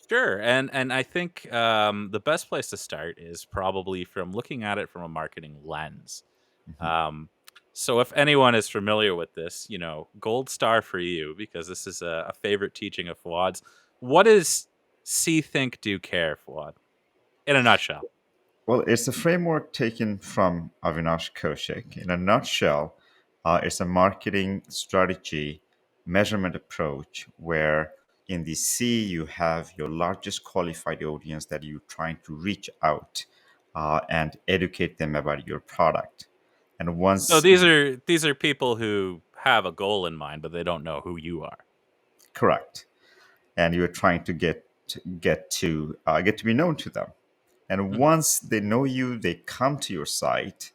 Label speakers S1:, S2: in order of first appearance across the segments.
S1: Sure, and I think the best place to start is probably from looking at it from a marketing lens.
S2: Mhm.
S1: Um, so if anyone is familiar with this, gold star for you because this is a favorite teaching of Fuad's. What is see, think, do, care, Fuad? In a nutshell.
S2: Well, it's a framework taken from Avinash Kaushik. In a nutshell, it's a marketing strategy measurement approach where in the C, you have your largest qualified audience that you're trying to reach out and educate them about your product. And
S1: So
S2: once
S1: these are people who have a goal in mind, but they don't know who you are.
S2: correct, and you're trying to get to be known to them. And
S1: Mhm.
S2: once they know you, they come to your site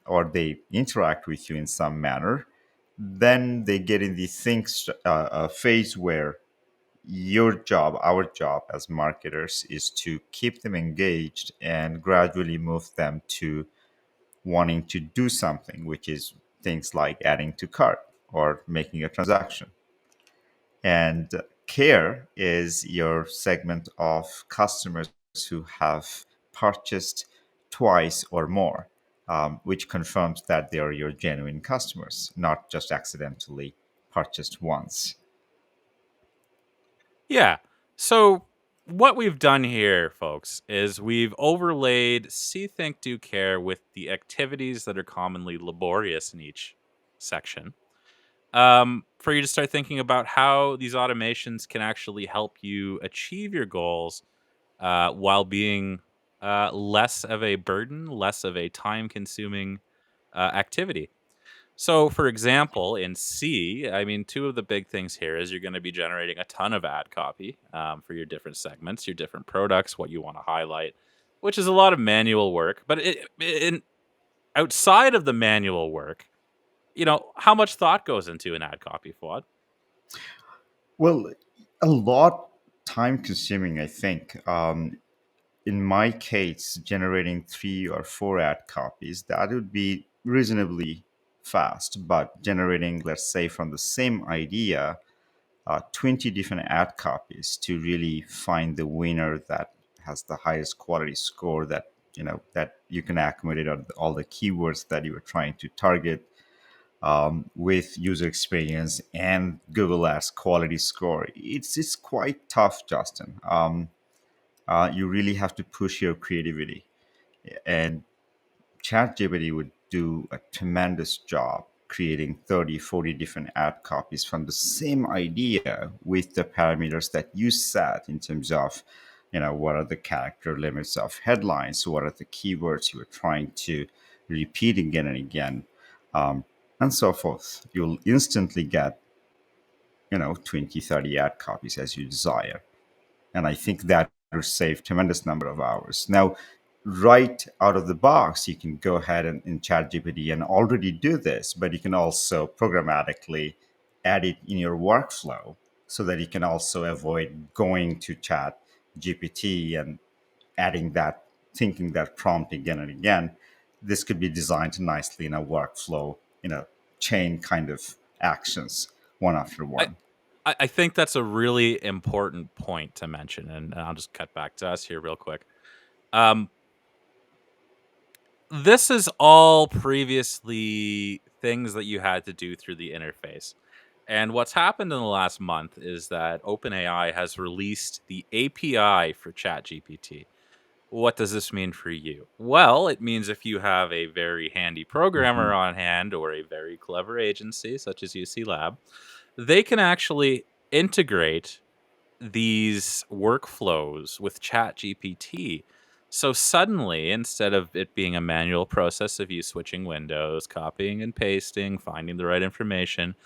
S2: or they interact with you in some manner, then they get in the phase where your job, our job as marketers, is to keep them engaged and gradually move them to wanting to do something, which is things like adding to cart or making a transaction. And care is your segment of customers who have purchased twice or more, which confirms that they are your genuine customers, not just accidentally purchased once.
S1: Yeah. So what we've done here, folks, is we've overlaid see, think, do, care with the activities that are commonly laborious in each section. For you to start thinking about how these automations can actually help you achieve your goals while being less of a burden, less of a time consuming activity. So, for example, in C, I mean, two of the big things here is you're going to be generating a ton of ad copy for your different segments, your different products, what you want to highlight, which is a lot of manual work. But outside of the manual work, how much thought goes into an ad copy, Fuad?
S2: Well, a lot time consuming, I think. In my case, generating 3 or 4 ad copies, that would be reasonably fast. But generating, let's say, from the same idea, 20 different ad copies to really find the winner that has the highest quality score that you can accommodate all the keywords that you are trying to target with user experience and Google Ads quality score. It's quite tough, Justin. You really have to push your creativity, and ChatGPT would do a tremendous job creating 30, 40 different ad copies from the same idea with the parameters that you set in terms of, what are the character limits of headlines, what are the keywords you are trying to repeat again and again, um, and so forth. You'll instantly get, 20, 30 ad copies as you desire. And I think that will save tremendous number of hours. Now, right out of the box, you can go ahead and in ChatGPT and already do this, but you can also programmatically add it in your workflow so that you can also avoid going to ChatGPT and adding that, thinking that prompt again and again. This could be designed nicely in a workflow, chain kind of actions, one after
S1: I,
S2: one.
S1: I think that's a really important point to mention, and I'll just cut back to us here real quick. Um, this is all previously things that you had to do through the interface. And what's happened in the last month is that OpenAI has released the API for ChatGPT. What does this mean for you? Well, it means if you have a very handy programmer
S2: Mhm.
S1: on hand or a very clever agency such as UC Lab, they can actually integrate these workflows with ChatGPT. So suddenly, instead of it being a manual process of you switching windows, copying and pasting, finding the right information,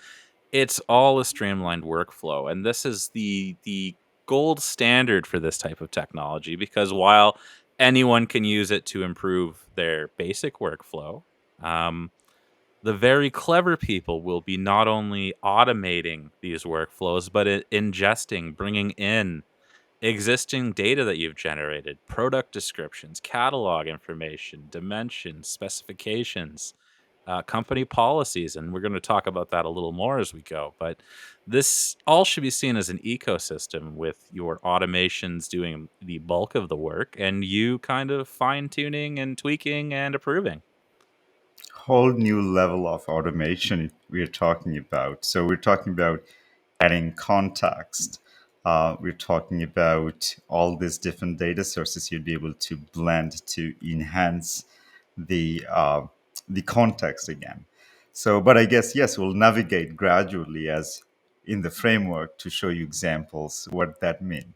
S1: it's all a streamlined workflow. And this is the gold standard for this type of technology because while anyone can use it to improve their basic workflow, um, the very clever people will be not only automating these workflows, but ingesting, bringing in existing data that you've generated, product descriptions, catalog information, dimensions, specifications. company policies, and we're going to talk about that a little more as we go. But this all should be seen as an ecosystem with your automations doing the bulk of the work and you kind of fine tuning and tweaking and approving.
S2: Whole new level of automation we're talking about. So we're talking about adding context. We're talking about all these different data sources you'd be able to blend to enhance the context again. So, but I guess yes, we'll navigate gradually as in the framework to show you examples what that mean.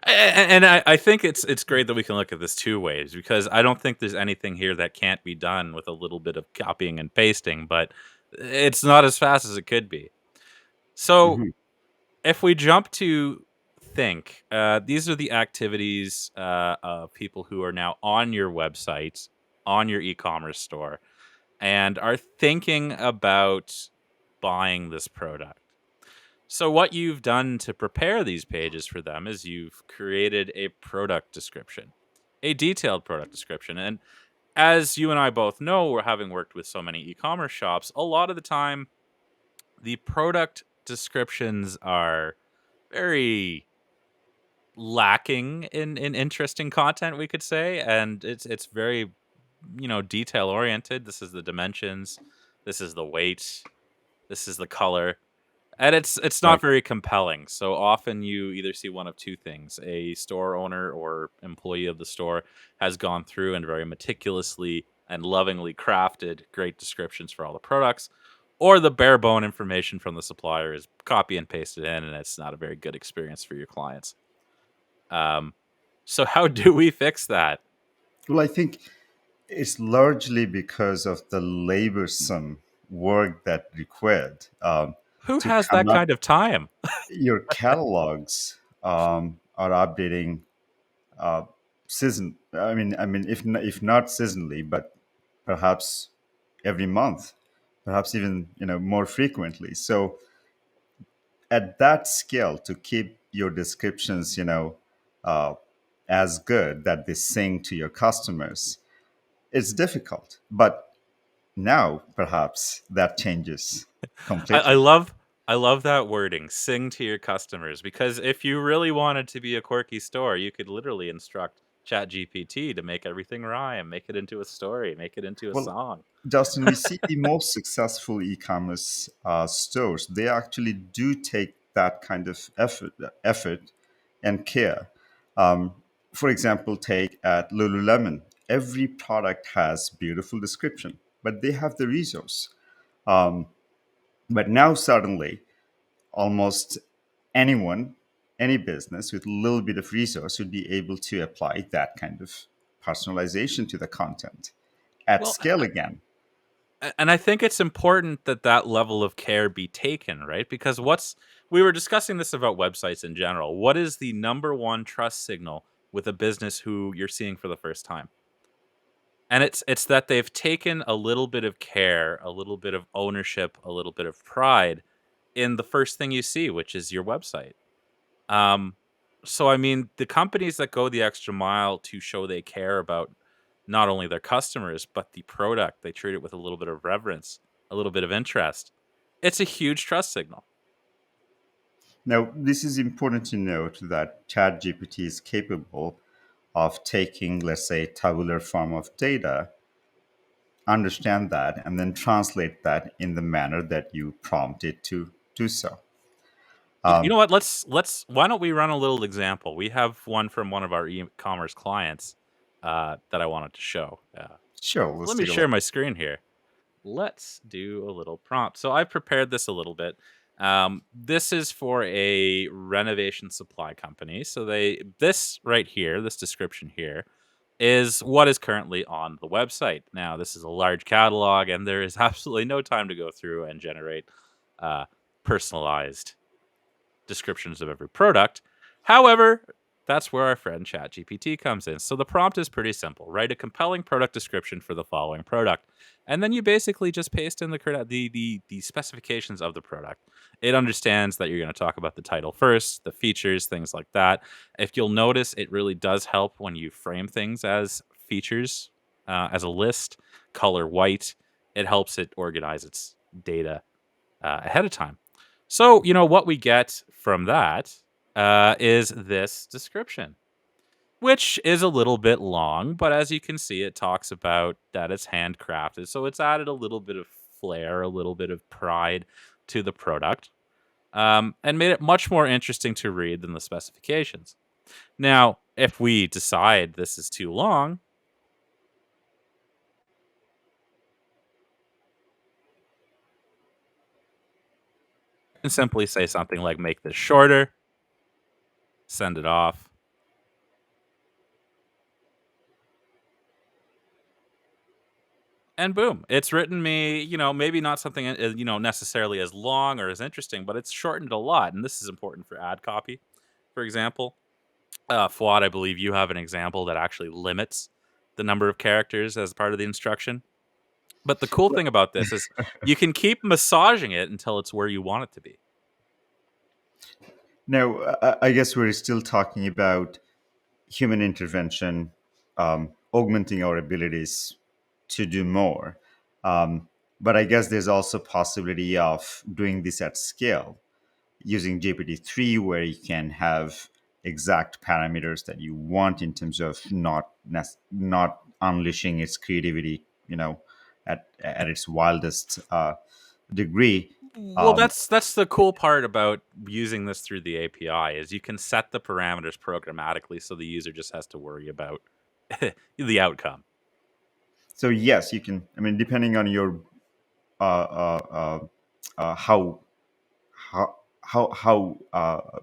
S1: And I think it's great that we can look at this two ways because I don't think there's anything here that can't be done with a little bit of copying and pasting, but it's not as fast as it could be. So
S2: Mhm.
S1: if we jump to think, these are the activities of people who are now on your website, on your e-commerce store, and are thinking about buying this product. So what you've done to prepare these pages for them is you've created a product description, a detailed product description. And as you and I both know, we're having worked with so many e-commerce shops, a lot of the time the product descriptions are very lacking in interesting content, we could say, and it's very, detail oriented. This is the dimensions, this is the weight, this is the color, and it's not
S2: Right.
S1: very compelling. So often you either see one of two things: a store owner or employee of the store has gone through and very meticulously and lovingly crafted great descriptions for all the products, or the bare bone information from the supplier is copy and pasted in, and it's not a very good experience for your clients. Um, so how do we fix that?
S2: Well, I think it's largely because of the laborsome work that required
S1: Who
S2: to
S1: has
S2: come
S1: that
S2: up.
S1: kind of time?
S2: Your catalogs are updating uh, season. I mean, if not seasonally, but perhaps every month, perhaps even more frequently. So at that scale, to keep your descriptions, uh, as good that they sing to your customers, it's difficult. But now, perhaps that changes
S1: I
S2: completely.
S1: love I love that wording. Sing to your customers, because if you really wanted to be a quirky store, you could literally instruct ChatGPT to make everything rhyme, make it into a story, make it into a
S2: Well,
S1: song.
S2: Justin, we see the most successful e-commerce stores. They actually do take that kind of effort and care. Um, for example, take at Lululemon. Every product has beautiful description, but they have the resource. Um, but now suddenly, almost anyone, any business with a little bit of resource would be able to apply that kind of personalization to the content at
S1: Well,
S2: scale again.
S1: and I think it's important that that level of care be taken, right? Because we were discussing this about websites in general. What is the number one trust signal with a business who you're seeing for the first time? And it's that they've taken a little bit of care, a little bit of ownership, a little bit of pride in the first thing you see, which is your website. Um, so I mean, the companies that go the extra mile to show they care about not only their customers but the product, they treat it with a little bit of reverence, a little bit of interest. It's a huge trust signal.
S2: Now, this is important to note that ChatGPT is capable of taking, let's say, tabular form of data, understand that, and then translate that in the manner that you prompt it to do so.
S1: You know what? Let's why don't we run a little example? We have one from one of our e-commerce clients that I wanted to show.
S2: Sure,
S1: So
S2: let's
S1: let me
S2: take a
S1: share
S2: look.
S1: my screen here. Let's do a little prompt. So I prepared this a little bit. This is for a renovation supply company. So this right here, this description here, is what is currently on the website. Now, this is a large catalog, and there is absolutely no time to go through and generate uh, personalized descriptions of every product. However, that's where our friend ChatGPT comes in. So the prompt is pretty simple. Write a compelling product description for the following product. And then you basically just paste in the specifications of the product. It understands that you're going to talk about the title first, the features, things like that. If you'll notice, it really does help when you frame things as features, as a list, color white. it helps it organize its data ahead of time. So, what we get from that is this description, which is a little bit long, but as you can see, it talks about that it's handcrafted. So it's added a little bit of flair, a little bit of pride to the product, and made it much more interesting to read than the specifications. Now, if we decide this is too long, we can simply say something like make this shorter, send it off, and boom, it's written me, maybe not something, necessarily as long or as interesting, but it's shortened a lot. And this is important for ad copy, for example. Fuad, I believe you have an example that actually limits the number of characters as part of the instruction. But the cool thing about this is you can keep massaging it until it's where you want it to be.
S2: Now, I guess we're still talking about human intervention, augmenting our abilities to do more. Um, but I guess there's also possibility of doing this at scale using GPT-3, where you can have exact parameters that you want in terms of not unleashing its creativity, at its wildest degree.
S1: Well,
S2: Um,
S1: that's the cool part about using this through the API is you can set the parameters programmatically so the user just has to worry about the outcome.
S2: so yes, you can. I mean, depending on your uh, uh, uh, how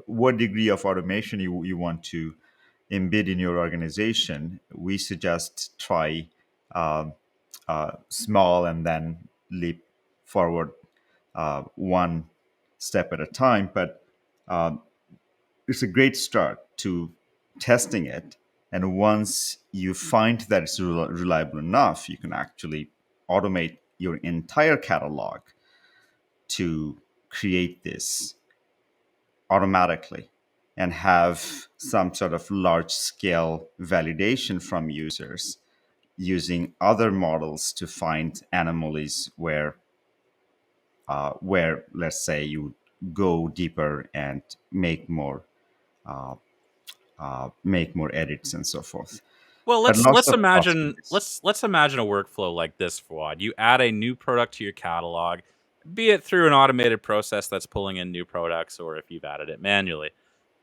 S2: what degree of automation you want to embed in your organization, we suggest try um, small and then leap forward one step at a time. But um, it's a great start to testing it. And once you find that it's reliable enough, you can actually automate your entire catalog to create this automatically and have some sort of large scale validation from users using other models to find anomalies where let's say you go deeper and uh, make more edits and so forth.
S1: Well,
S2: But
S1: let's
S2: lots
S1: let's
S2: of
S1: imagine
S2: possibilities.
S1: let's imagine a workflow like this, Fuad. You add a new product to your catalog, be it through an automated process that's pulling in new products, or if you've added it manually.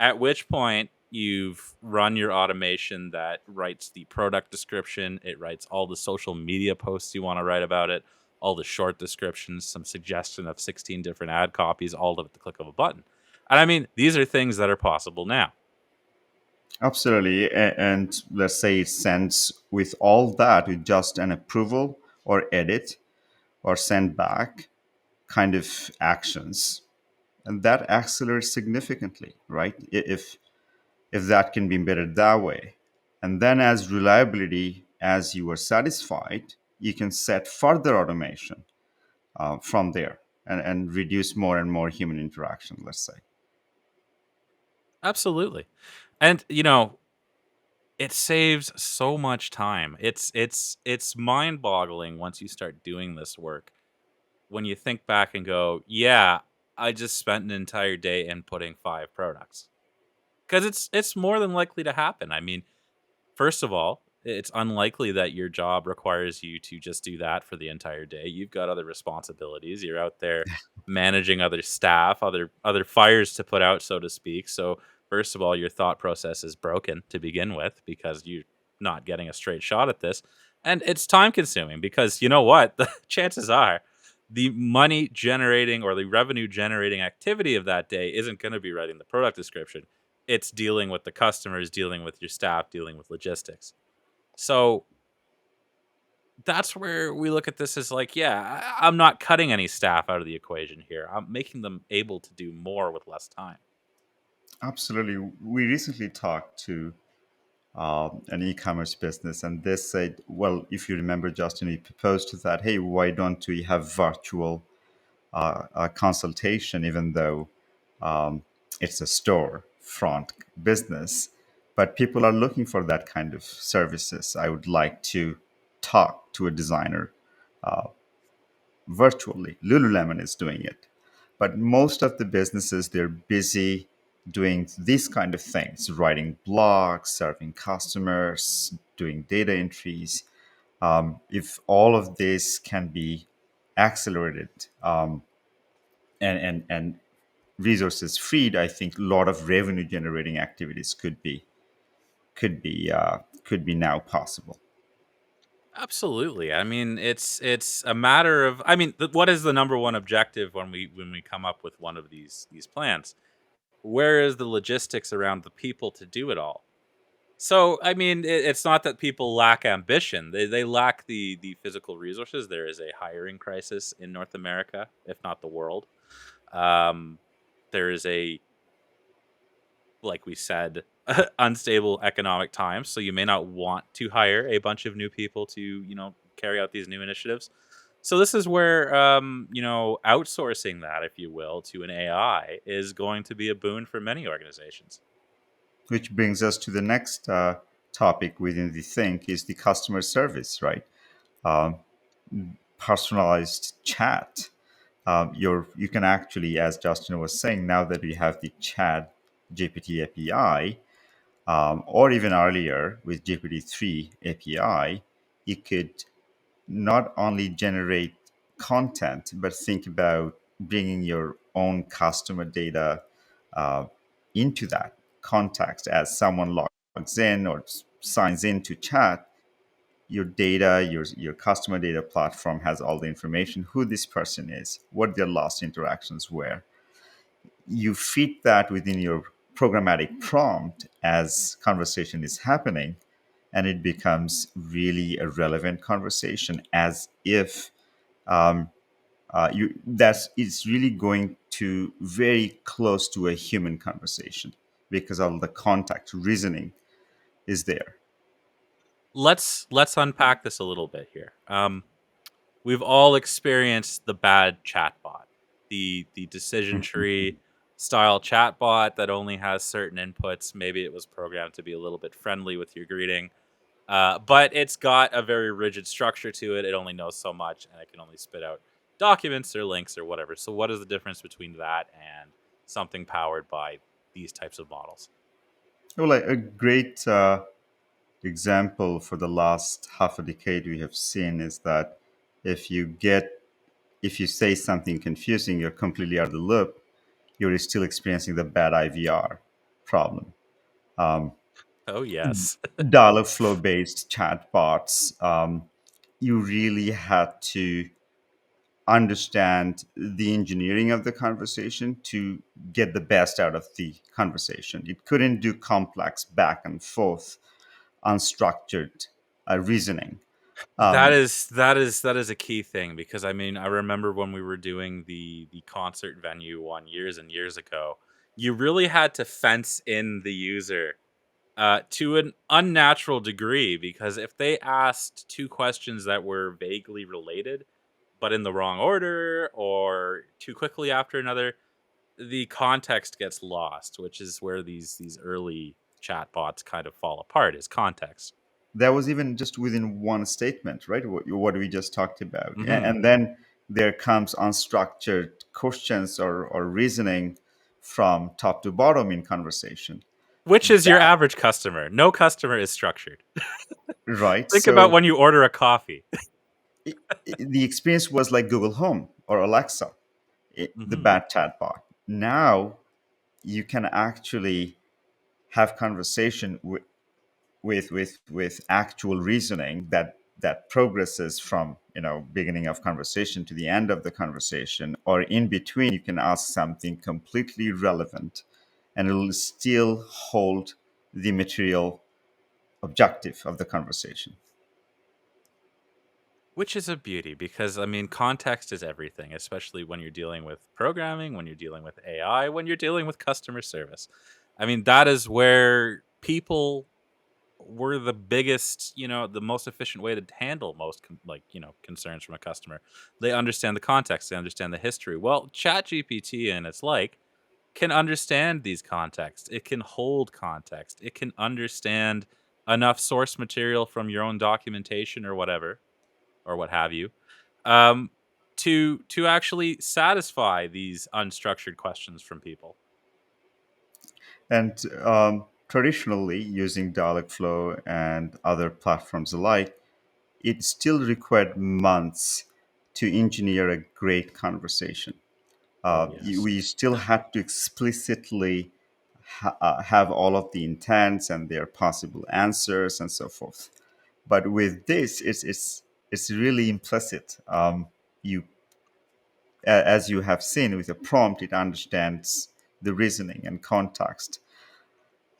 S1: At which point you've run your automation that writes the product description, it writes all the social media posts you want to write about it, all the short descriptions, some suggestion of 16 different ad copies, all at the click of a button. And I mean, these are things that are possible now.
S2: Absolutely. And let's say it sends with all that with just an approval or edit or send back kind of actions. And that accelerates significantly, right? If that can be embedded that way. And then as reliability, as you are satisfied, you can set further automation from there and reduce more and more human interaction, let's say.
S1: Absolutely. And it saves so much time. It's mind-boggling once you start doing this work. When you think back and go, "Yeah, I just spent an entire day inputting 5 products." Because it's more than likely to happen. I mean, first of all, it's unlikely that your job requires you to just do that for the entire day. You've got other responsibilities. You're out there managing other staff, other fires to put out, so to speak. So, first of all, your thought process is broken to begin with because you're not getting a straight shot at this. And it's time consuming because you know what? The chances are the money generating or the revenue generating activity of that day isn't going to be writing the product description. It's dealing with the customers, dealing with your staff, dealing with logistics. So that's where we look at this as like, yeah, I'm not cutting any staff out of the equation here. I'm making them able to do more with less time.
S2: Absolutely. We recently talked to an e-commerce business, and they said, well, if you remember, Justin, we proposed to that, hey, why don't we have virtual consultation, even though it's a store front business, but people are looking for that kind of services. I would like to talk to a designer virtually. Lululemon is doing it. But most of the businesses, they're busy doing these kind of things, writing blogs, serving customers, doing data entries. If all of this can be accelerated, and resources freed, I think a lot of revenue generating activities could be now possible.
S1: Absolutely. I mean, it's a matter of. I mean, what is the number one objective when we come up with one of these plans? Where is the logistics around the people to do it all? So, I mean, it's not that people lack ambition; they lack the physical resources. There is a hiring crisis in North America, if not the world. Um, there is a, like we said, unstable economic times. So you may not want to hire a bunch of new people to, carry out these new initiatives. So this is where, outsourcing that, if you will, to an AI is going to be a boon for many organizations.
S2: Which brings us to the next topic within the think is the customer service, right? Um, Personalized chat. You can actually, as Justin was saying, now that we have the Chat GPT API, or even earlier with GPT-3 API, you could not only generate content, but think about bringing your own customer data uh, into that context as someone logs in or signs in to chat. Your data, your customer data platform has all the information, who this person is, what their last interactions were. You feed that within your programmatic prompt as conversation is happening, and it becomes really a relevant conversation, as if you that's it's really going to very close to a human conversation because all the contact reasoning is there.
S1: Let's unpack this a little bit here. We've all experienced the bad chatbot, the decision tree style chatbot that only has certain inputs. Maybe it was programmed to be a little bit friendly with your greeting, but it's got a very rigid structure to it. It only knows so much, and it can only spit out documents or links or whatever. So, what is the difference between that and something powered by these types of models?
S2: Well, a great example for the last half a decade we have seen is that if you get if you say something confusing, you're completely out of the loop, you're still experiencing the bad IVR problem.
S1: Oh yes.
S2: Dialogflow based chatbots, you really had to understand the engineering of the conversation to get the best out of the conversation. It couldn't do complex back and forth, unstructured reasoning.
S1: That is a key thing, because I mean, I remember when we were doing the concert venue one years and years ago, you really had to fence in the user to an unnatural degree, because if they asked two questions that were vaguely related but in the wrong order or too quickly after another, the context gets lost, which is where these early chatbots kind of fall apart, is context.
S2: That was even just within one statement, right? What we just talked about.
S1: Hmm.
S2: And then there comes unstructured questions or reasoning from top to bottom in conversation.
S1: Which is your
S2: That,
S1: average customer. No customer is structured.
S2: right?
S1: Think about
S2: So
S1: when you order a coffee.
S2: the experience was like Google Home or Alexa, the
S1: Hmm.
S2: bad chatbot. Now you can actually have conversation with actual reasoning that progresses from beginning of conversation to the end of the conversation, or in between you can ask something completely relevant and it will still hold the material objective of the conversation.
S1: Which is a beauty, because I mean, context is everything, especially when you're dealing with programming, when you're dealing with AI, when you're dealing with customer service. I mean, that is where people were the biggest, the most efficient way to handle most concerns from a customer. They understand the context, they understand the history. Well, ChatGPT and its like can understand these contexts. It can hold context. It can understand enough source material from your own documentation or whatever, or what have you. Um, to actually satisfy these unstructured questions from people.
S2: And traditionally, using Dialogflow and other platforms alike, it still required months to engineer a great conversation.
S1: Oh yes.
S2: We still had to explicitly have all of the intents and their possible answers and so forth. But with this, it's really implicit. You, as you have seen with a prompt, it understands the reasoning and context,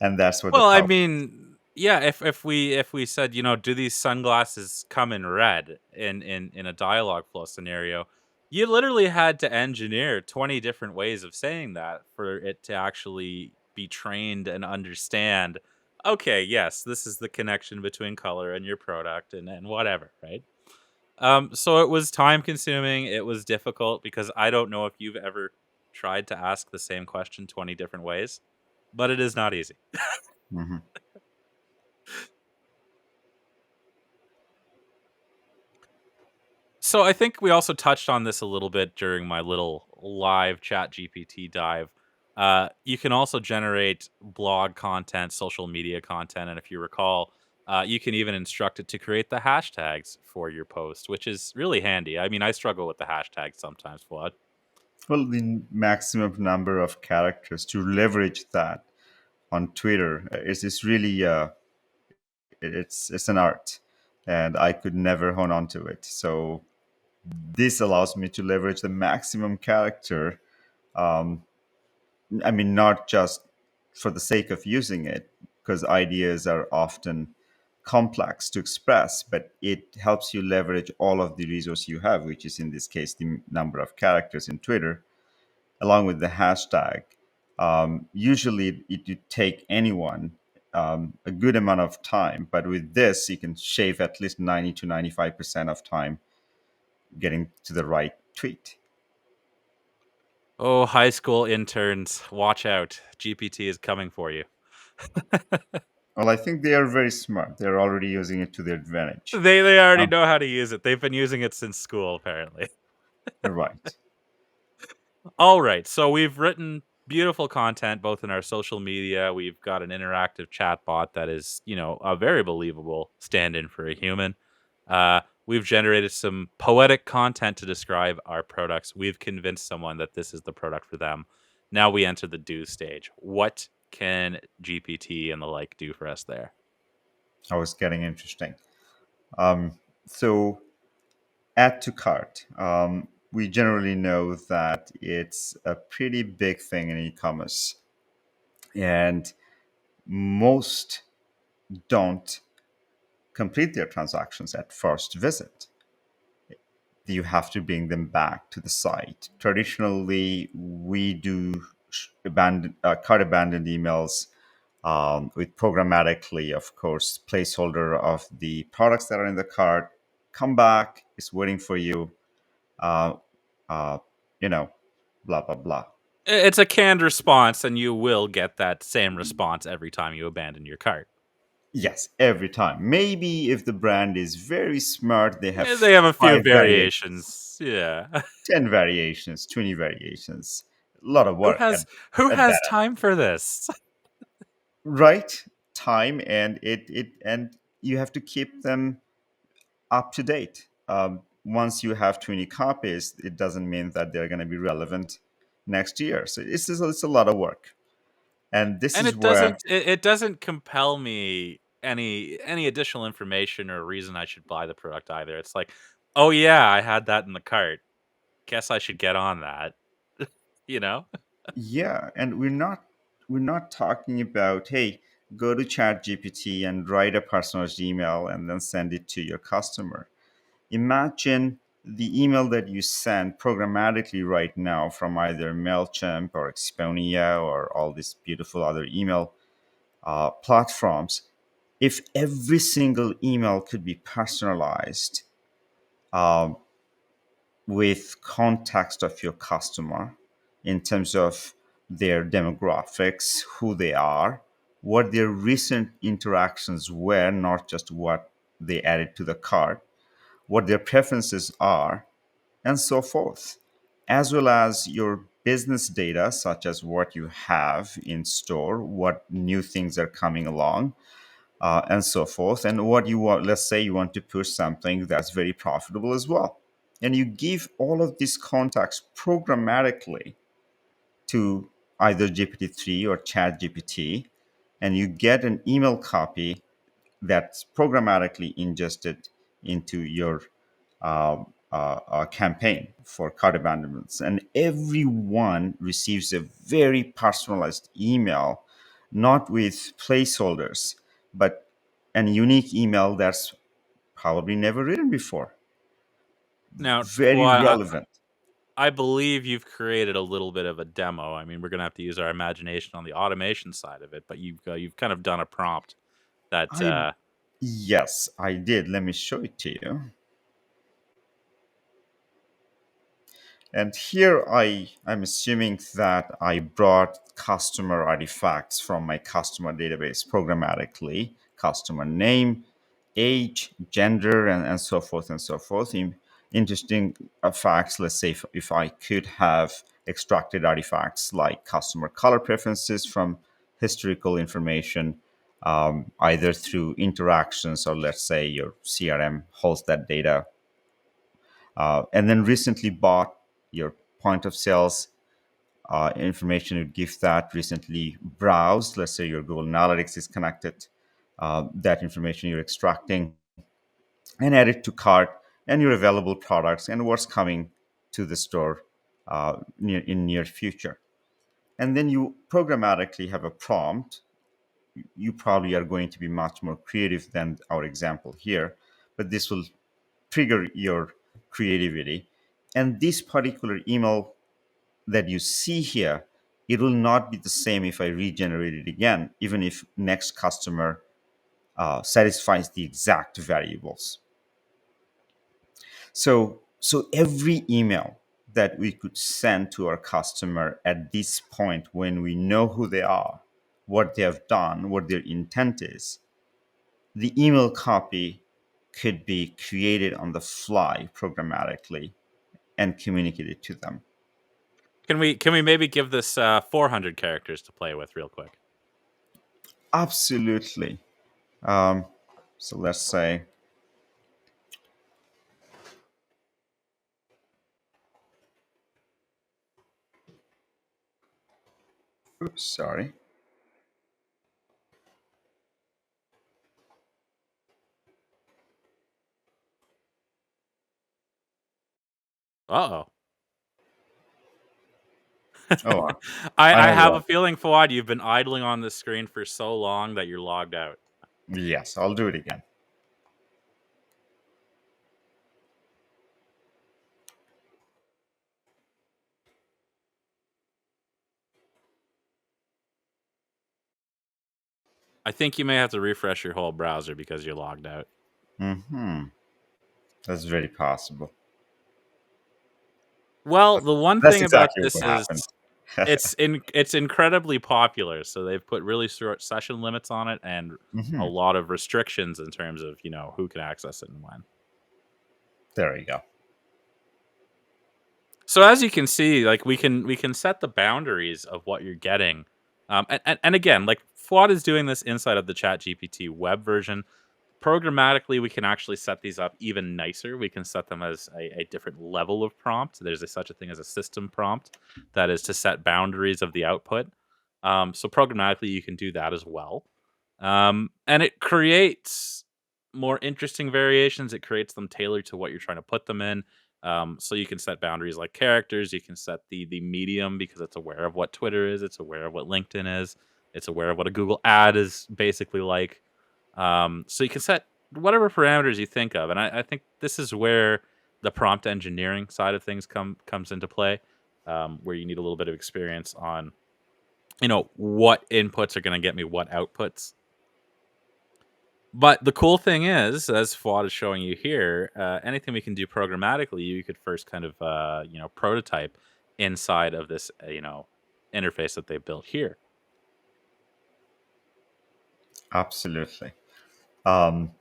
S2: and that's what the
S1: Well, I
S2: power.
S1: mean, yeah, if we said, do these sunglasses come in red in a dialogue flow scenario, you literally had to engineer 20 different ways of saying that for it to actually be trained and understand, okay, yes, this is the connection between color and your product and whatever, right? So it was time consuming, it was difficult because I don't know if you've ever tried to ask the same question 20 different ways, but it is not easy.
S2: Mhm.
S1: So I think we also touched on this a little bit during my little live chat GPT dive. You can also generate blog content, social media content, and if you recall, you can even instruct it to create the hashtags for your post, which is really handy. I mean, I struggle with the hashtags sometimes, Fuad.
S2: Well, the maximum number of characters to leverage that on Twitter is really it's an art, and I could never hone on to it. So this allows me to leverage the maximum character. Um, I mean, not just for the sake of using it, because ideas are often complex to express, but it helps you leverage all of the resource you have, which is in this case the number of characters in Twitter, along with the hashtag. Usually, it would take anyone a good amount of time, but with this, you can shave at least 90 to 95% of time getting to the right tweet.
S1: Oh, high school interns, watch out. GPT is coming for you.
S2: Well, I think they are very smart. They're already using it to their advantage.
S1: They already
S2: Um,
S1: know how to use it. They've been using it since school, apparently.
S2: right.
S1: All right. So we've written beautiful content both in our social media. We've got an interactive chat bot that is, a very believable stand in for a human. We've generated some poetic content to describe our products. We've convinced someone that this is the product for them. Now we enter the do stage. What can GPT and the like do for us there?
S2: I was getting interesting. So, add to cart. We generally know that it's a pretty big thing in e-commerce, and most don't complete their transactions at first visit. You have to bring them back to the site. Traditionally, we do cart abandoned emails with programmatically, of course, placeholder of the products that are in the cart. Come back, it's waiting for you. Uh, uh, you know, blah blah blah.
S1: It's a canned response, and you will get that same response every time you abandon your cart.
S2: Yes, every time. Maybe if the brand is very smart, they have
S1: They have a few
S2: five variations,
S1: variations. Yeah.
S2: 10 variations, 20 variations. A lot of
S1: Who
S2: work
S1: has who
S2: at
S1: has
S2: that end.
S1: time for this?
S2: Right time, and it and you have to keep them up to date. Once you have 20 copies, it doesn't mean that they're going to be relevant next year. So it's a lot of work, and this
S1: And
S2: is
S1: it
S2: where
S1: doesn't compel me any additional information or reason I should buy the product either. It's like, "Oh yeah, I had that in the cart. Guess I should get on that." You know?
S2: yeah, and we're not talking about, hey, go to chat gpt and write a personalized email and then send it to your customer. Imagine the email that you send programmatically right now from either MailChimp or Exponia or all these beautiful other email platforms. If every single email could be personalized um, with context of your customer in terms of their demographics, who they are, what their recent interactions were, not just what they added to the cart, what their preferences are, and so forth, as well as your business data, such as what you have in store, what new things are coming along, and so forth, and what you want. Let's say you want to push something that's very profitable as well. And you give all of this context programmatically to either GPT-3 or ChatGPT, and you get an email copy that's programmatically ingested into your campaign for cart abandonments. And everyone receives a very personalized email, not with placeholders, but an unique email that's probably never written before.
S1: Now,
S2: Very
S1: Fuad,
S2: relevant.
S1: I believe you've created a little bit of a demo. I mean, we're gonna have to use our imagination on the automation side of it, but you've kind of done a prompt that
S2: I Yes, I did. Let me show it to you. And here I'm assuming that I brought customer artifacts from my customer database programmatically, customer name, age, gender, and so forth and so forth. Interesting facts, let's say if I could have extracted artifacts like customer color preferences from historical information, either through interactions or let's say your CRM holds that data, and then recently bought your point of sales information would give that. Recently browsed, let's say your Google Analytics is connected, that information you're extracting and add it to cart and your available products and what's coming to the store in near future. And then you programmatically have a prompt. You probably are going to be much more creative than our example here, but this will trigger your creativity. And this particular email that you see here, it will not be the same if I regenerate it again, even if next customer satisfies the exact variables. So every email that we could send to our customer at this point, when we know who they are, what they have done, what their intent is, the email copy could be created on the fly programmatically and communicated to them.
S1: can we maybe give this 400 characters to play with real quick?
S2: Absolutely. Um, so let's say, oops, sorry.
S1: Uh-oh.
S2: Oh,
S1: I
S2: I
S1: have
S2: will.
S1: a feeling, Fuad, you've been idling on the screen for so long that you're logged out.
S2: Yes, I'll do it again.
S1: I think you may have to refresh your whole browser because you're logged out.
S2: Hmm. That's very possible.
S1: Well, the one
S2: That's
S1: thing about
S2: exactly
S1: this
S2: what happened.
S1: is it's incredibly popular, so they've put really short session limits on it and a
S2: Hmm.
S1: lot of restrictions in terms of, who can access it and when.
S2: There you go.
S1: So as you can see, like we can set the boundaries of what you're getting, and again, like Fuad is doing this inside of the Chat GPT web version. Programmatically, we can actually set these up even nicer. We can set them as a different level of prompt. There's such a thing as a system prompt, that is to set boundaries of the output. So programmatically, you can do that as well, and it creates more interesting variations. It creates them tailored to what you're trying to put them in. So you can set boundaries like characters. You can set the medium because it's aware of what Twitter is. It's aware of what LinkedIn is. It's aware of what a Google ad is basically like. So you can set whatever parameters you think of, and I think this is where the prompt engineering side of things comes into play, where you need a little bit of experience on what inputs are going to get me what outputs. But the cool thing is, as Fuad is showing you here, anything we can do programmatically, you could first kind of prototype inside of this interface that they built here.
S2: Absolutely. Um,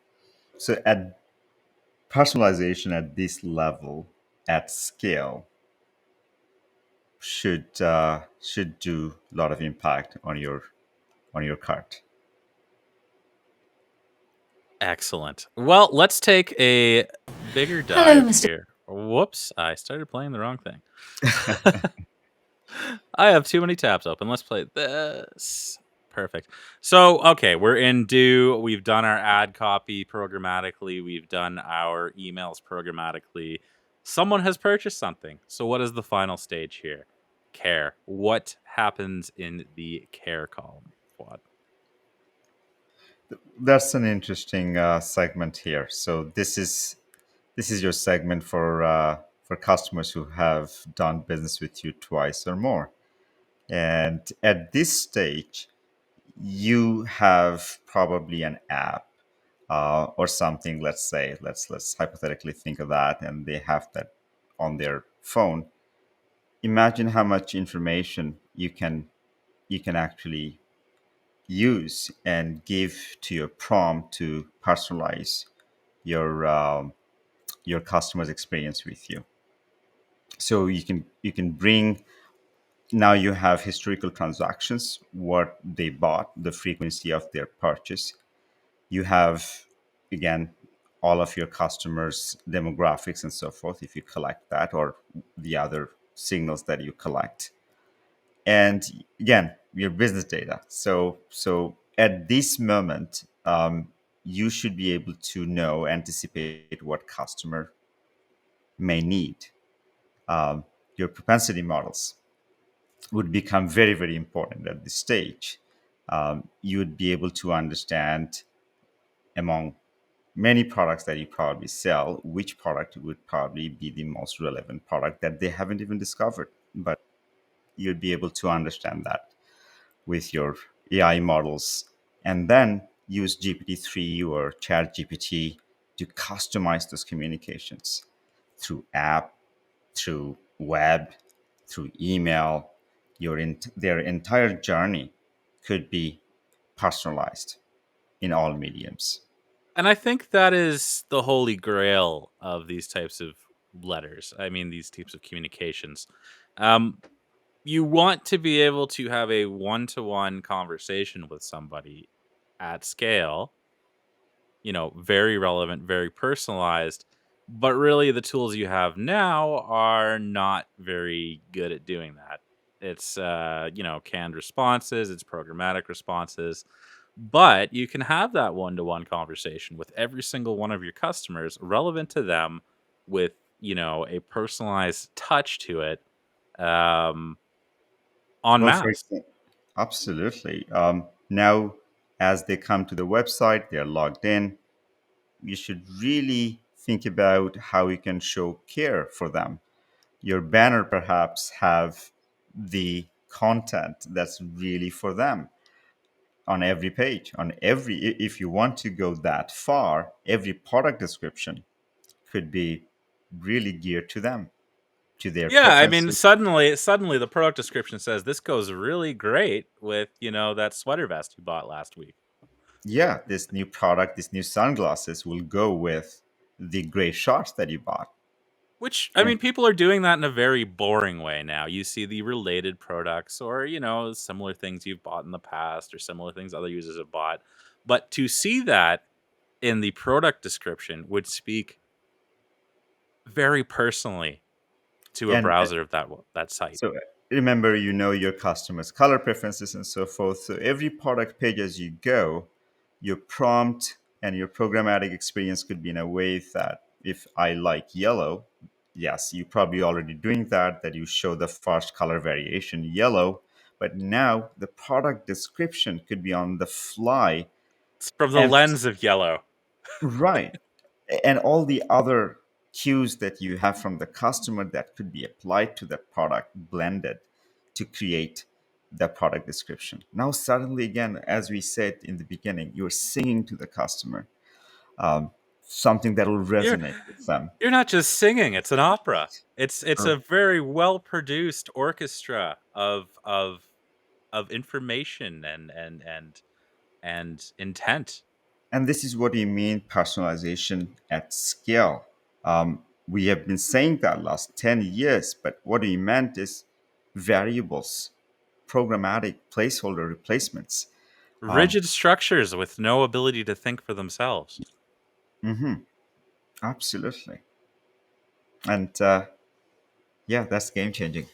S2: so at personalization at this level, at scale should do a lot of impact on your cart.
S1: Excellent. Well, let's take a bigger
S3: Hello,
S1: dive
S3: Mr.
S1: here. Whoops, I started playing the wrong thing. I have too many tabs open. Let's play this. Perfect. So, okay, we're in do. We've done our ad copy programmatically. We've done our emails programmatically. Someone has purchased something. So, what is the final stage here? Care. What happens in the care column? What?
S2: That's an interesting segment here. So this is your segment for customers who have done business with you twice or more. And at this stage, you have probably an app or something. Let's say let's hypothetically think of that, and they have that on their phone. Imagine how much information you can actually use and give to your prompt to personalize your customer's experience with you. So you can bring, now you have historical transactions, what they bought, the frequency of their purchase. You have, again, all of your customers demographics and so forth, if you collect that, or the other signals that you collect, and again, your business data. So at this moment, you should be able to know, anticipate what customer may need. Your propensity models would become very, very important at this stage. You would be able to understand, among many products that you probably sell, which product would probably be the most relevant product that they haven't even discovered. But you'd be able to understand that with your AI models, and then use GPT-3 or Chat GPT to customize those communications through app, through web, through email. Their entire journey could be personalized in all mediums.
S1: And I think that is the holy grail of these types of letters. I mean, these types of communications. Um, you want to be able to have a one-to-one conversation with somebody at scale, very relevant, very personalized. But really, the tools you have now are not very good at doing that. It's, canned responses, it's programmatic responses. But you can have that one-to-one conversation with every single one of your customers relevant to them with, a personalized touch to it, um, en
S2: Well, for
S1: masse.
S2: example, absolutely. Now, as they come to the website, they're logged in. You should really think about how you can show care for them. Your banner perhaps have the content that's really for them on every page, on every, if you want to go that far, every product description could be really geared to them, to their
S1: Yeah, I mean,
S2: preferences.
S1: suddenly the product description says this goes really great with, that sweater vest you bought last week.
S2: Yeah, this new product, these new sunglasses will go with the great shorts that you bought.
S1: Which, I
S2: And
S1: mean, people are doing that in a very boring way now. You see the related products or, similar things you've bought in the past or similar things other users have bought. But to see that in the product description would speak very personally to a
S2: and
S1: browser of that site.
S2: so remember, you know your customers' color preferences and so forth. So every product page as you go, your prompt and your programmatic experience could be in a way that if I like yellow, yes, you're probably already doing that, that you show the first color variation yellow. But now the product description could be on the fly.
S1: It's from the
S2: And
S1: lens of yellow.
S2: right. And all the other cues that you have from the customer that could be applied to the product blended to create the product description. Now, suddenly, again, as we said in the beginning, you're singing to the customer, something that will
S1: You're
S2: resonate with them.
S1: you're not just singing, it's an opera. It's a very well produced orchestra of information and intent.
S2: And this is what you mean personalization at scale. We have been saying that last 10 years, but what we meant is variables, programmatic placeholder replacements. Um,
S1: Rigid structures with no ability to think for themselves.
S2: Absolutely. And yeah, that's game changing.